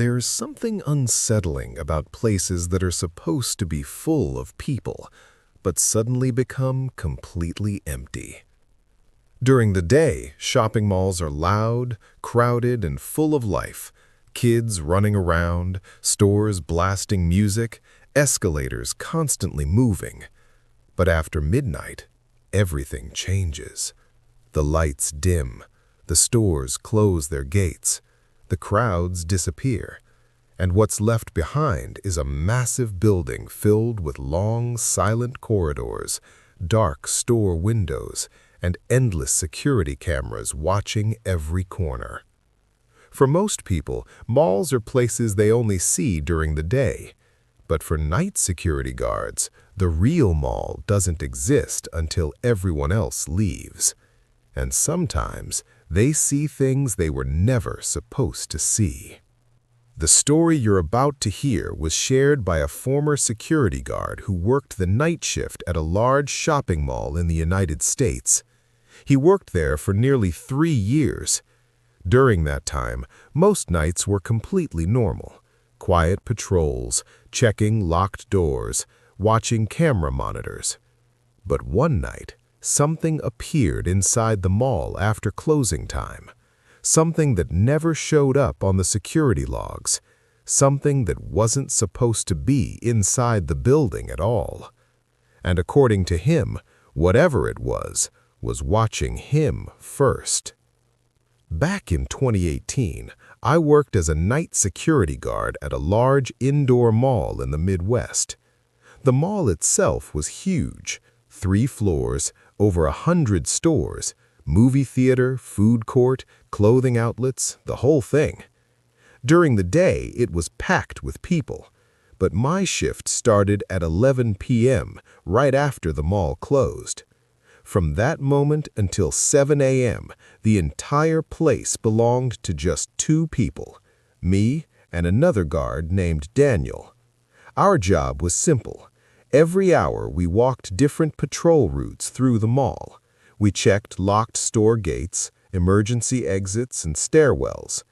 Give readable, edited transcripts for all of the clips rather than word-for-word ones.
There's something unsettling about places that are supposed to be full of people, but suddenly become completely empty. During the day, shopping malls are loud, crowded, and full of life. Kids running around, stores blasting music, escalators constantly moving. But after midnight, everything changes. The lights dim, the stores close their gates, the crowds disappear, and what's left behind is a massive building filled with long, silent corridors, dark store windows, and endless security cameras watching every corner. For most people, malls are places they only see during the day. But for night security guards, the real mall doesn't exist until everyone else leaves. And sometimes they see things they were never supposed to see. The story you're about to hear was shared by a former security guard who worked the night shift at a large shopping mall in the United States. He worked there for nearly 3 years. During that time, most nights were completely normal. Quiet patrols, checking locked doors, watching camera monitors. But one night, something appeared inside the mall after closing time. Something that never showed up on the security logs. Something that wasn't supposed to be inside the building at all. And according to him, whatever it was watching him first. Back in 2018, I worked as a night security guard at a large indoor mall in the Midwest. The mall itself was huge, 3 floors, over 100 stores, movie theater, food court, clothing outlets, the whole thing. During the day, it was packed with people, but my shift started at 11 p.m., right after the mall closed. From that moment until 7 a.m., the entire place belonged to just 2 people, me and another guard named Daniel. Our job was simple. Every hour we walked different patrol routes through the mall. We checked locked store gates, emergency exits, and stairwells.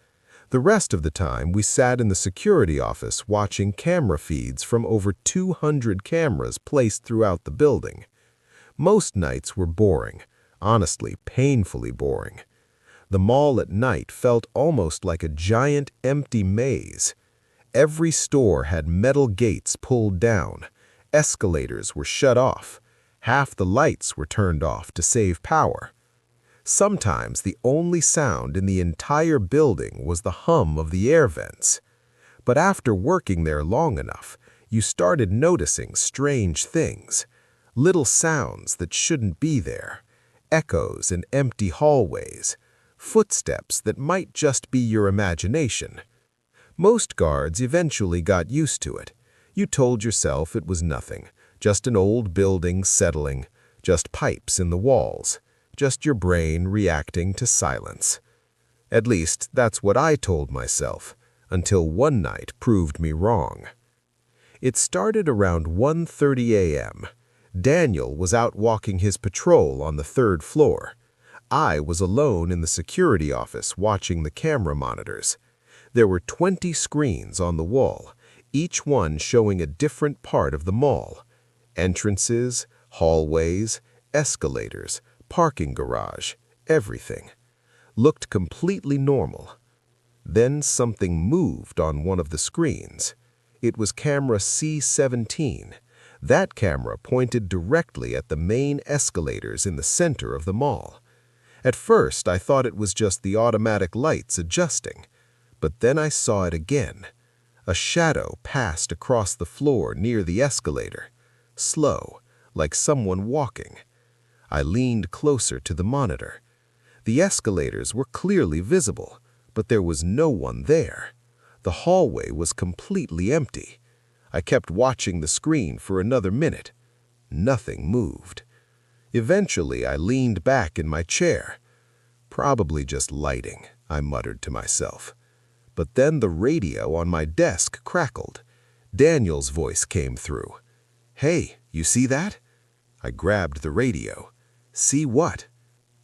The rest of the time we sat in the security office watching camera feeds from over 200 cameras placed throughout the building. Most nights were boring, honestly, painfully boring. The mall at night felt almost like a giant empty maze. Every store had metal gates pulled down. Escalators were shut off. Half the lights were turned off to save power. Sometimes the only sound in the entire building was the hum of the air vents. But after working there long enough, you started noticing strange things. Little sounds that shouldn't be there. Echoes in empty hallways. Footsteps that might just be your imagination. Most guards eventually got used to it. You told yourself it was nothing, just an old building settling, just pipes in the walls, just your brain reacting to silence. At least that's what I told myself, until one night proved me wrong. It started around 1:30 a.m. Daniel was out walking his patrol on the 3rd floor. I was alone in the security office watching the camera monitors. There were 20 screens on the wall, each one showing a different part of the mall. Entrances, hallways, escalators, parking garage, everything. Looked completely normal. Then something moved on one of the screens. It was camera C17. That camera pointed directly at the main escalators in the center of the mall. At first, I thought it was just the automatic lights adjusting, but then I saw it again. A shadow passed across the floor near the escalator, slow, like someone walking. I leaned closer to the monitor. The escalators were clearly visible, but there was no one there. The hallway was completely empty. I kept watching the screen for another minute. Nothing moved. Eventually, I leaned back in my chair. Probably just lighting, I muttered to myself. But then the radio on my desk crackled. Daniel's voice came through. "Hey, you see that?" I grabbed the radio. "See what?"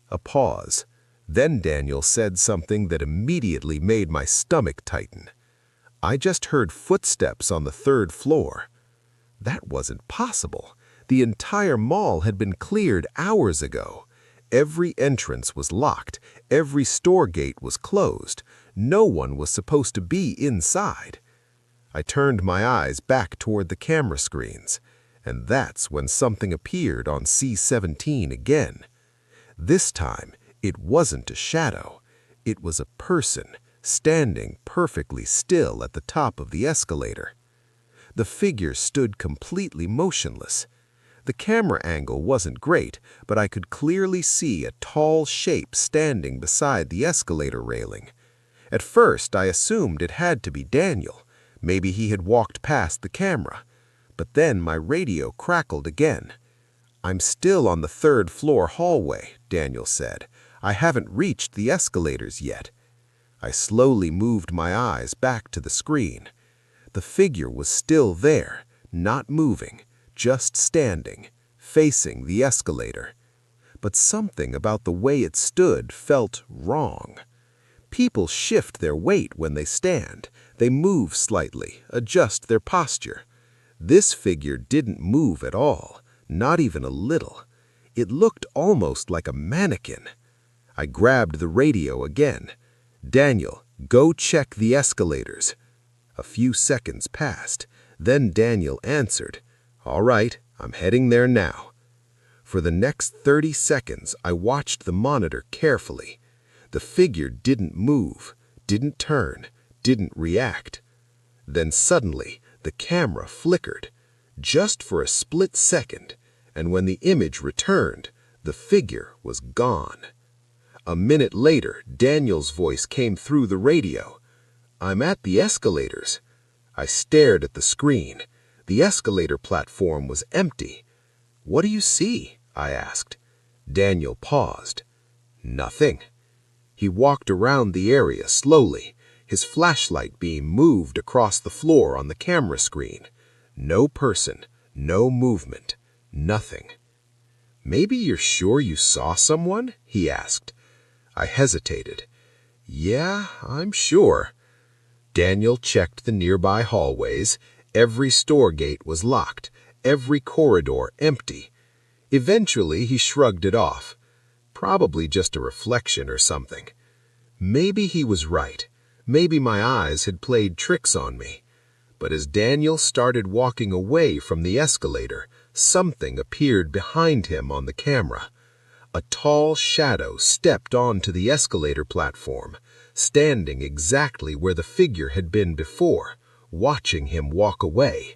A pause. Then Daniel said something that immediately made my stomach tighten. I just heard footsteps on the third floor. That wasn't possible. The entire mall had been cleared hours ago. Every entrance was locked. Every store gate was closed. No one was supposed to be inside. I turned my eyes back toward the camera screens, and that's when something appeared on C-17 again. This time, it wasn't a shadow. It was a person standing perfectly still at the top of the escalator. The figure stood completely motionless. The camera angle wasn't great, but I could clearly see a tall shape standing beside the escalator railing. At first, I assumed it had to be Daniel. Maybe he had walked past the camera. But then my radio crackled again. "I'm still on the third floor hallway," Daniel said. "I haven't reached the escalators yet." I slowly moved my eyes back to the screen. The figure was still there, not moving, just standing, facing the escalator. But something about the way it stood felt wrong. People shift their weight when they stand. They move slightly, adjust their posture. This figure didn't move at all, not even a little. It looked almost like a mannequin. I grabbed the radio again. "Daniel, go check the escalators." A few seconds passed. Then Daniel answered, "All right, I'm heading there now." For the next 30 seconds, I watched the monitor carefully. The figure didn't move, didn't turn, didn't react. Then suddenly, the camera flickered, just for a split second, and when the image returned, the figure was gone. A minute later, Daniel's voice came through the radio. "I'm at the escalators." I stared at the screen. The escalator platform was empty. "What do you see?" I asked. Daniel paused. "Nothing." He walked around the area slowly. His flashlight beam moved across the floor on the camera screen. No person, no movement, nothing. "Maybe you're sure you saw someone?" he asked. I hesitated. "Yeah, I'm sure." Daniel checked the nearby hallways. Every store gate was locked, every corridor empty. Eventually, he shrugged it off. Probably just a reflection or something. Maybe he was right. Maybe my eyes had played tricks on me. But as Daniel started walking away from the escalator, something appeared behind him on the camera. A tall shadow stepped onto the escalator platform, standing exactly where the figure had been before, watching him walk away.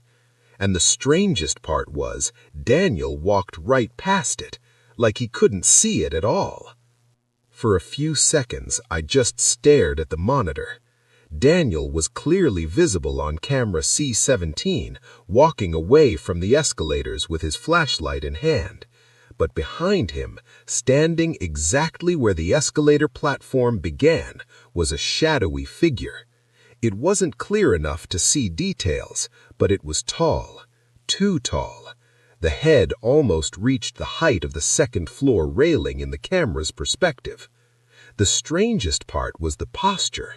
And the strangest part was, Daniel walked right past it, like he couldn't see it at all. For a few seconds, I just stared at the monitor. Daniel was clearly visible on camera C-17, walking away from the escalators with his flashlight in hand. But behind him, standing exactly where the escalator platform began, was a shadowy figure. It wasn't clear enough to see details, but it was tall, too tall. The head almost reached the height of the second-floor railing in the camera's perspective. The strangest part was the posture.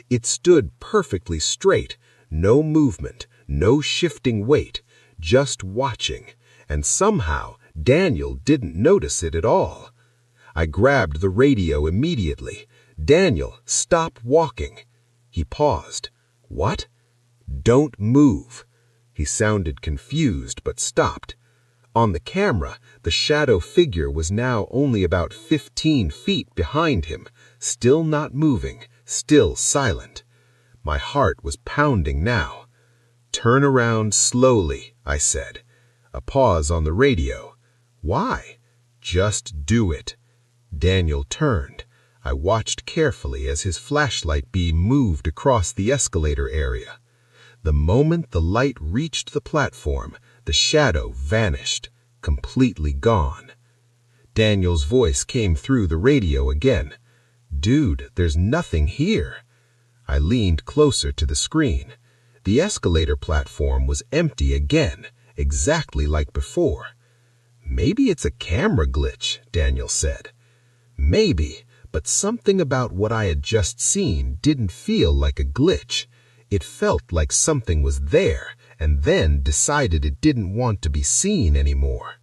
It stood perfectly straight, no movement, no shifting weight, just watching, and somehow Daniel didn't notice it at all. I grabbed the radio immediately. "Daniel, stop walking." He paused. "What?" "Don't move." He sounded confused but stopped. On the camera, the shadow figure was now only about 15 feet behind him, still not moving, still silent. My heart was pounding now. "Turn around slowly," I said. A pause on the radio. "Why?" "Just do it." Daniel turned. I watched carefully as his flashlight beam moved across the escalator area. The moment the light reached the platform, the shadow vanished, completely gone. Daniel's voice came through the radio again. "Dude, there's nothing here." I leaned closer to the screen. The escalator platform was empty again, exactly like before. "Maybe it's a camera glitch," Daniel said. Maybe, but something about what I had just seen didn't feel like a glitch. It felt like something was there and then decided it didn't want to be seen anymore.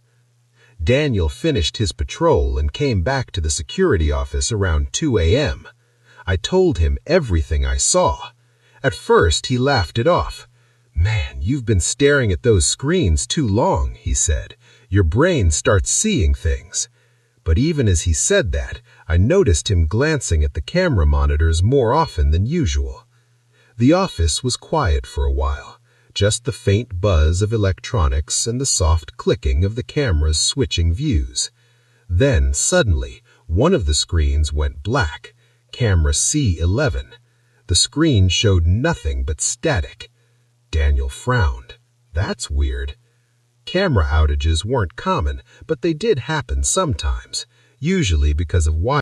Daniel finished his patrol and came back to the security office around 2 a.m. I told him everything I saw. At first, he laughed it off. "Man, you've been staring at those screens too long," he said. "Your brain starts seeing things." But even as he said that, I noticed him glancing at the camera monitors more often than usual. The office was quiet for a while, just the faint buzz of electronics and the soft clicking of the cameras switching views. Then, suddenly, one of the screens went black, camera C11. The screen showed nothing but static. Daniel frowned. "That's weird." Camera outages weren't common, but they did happen sometimes, usually because of wire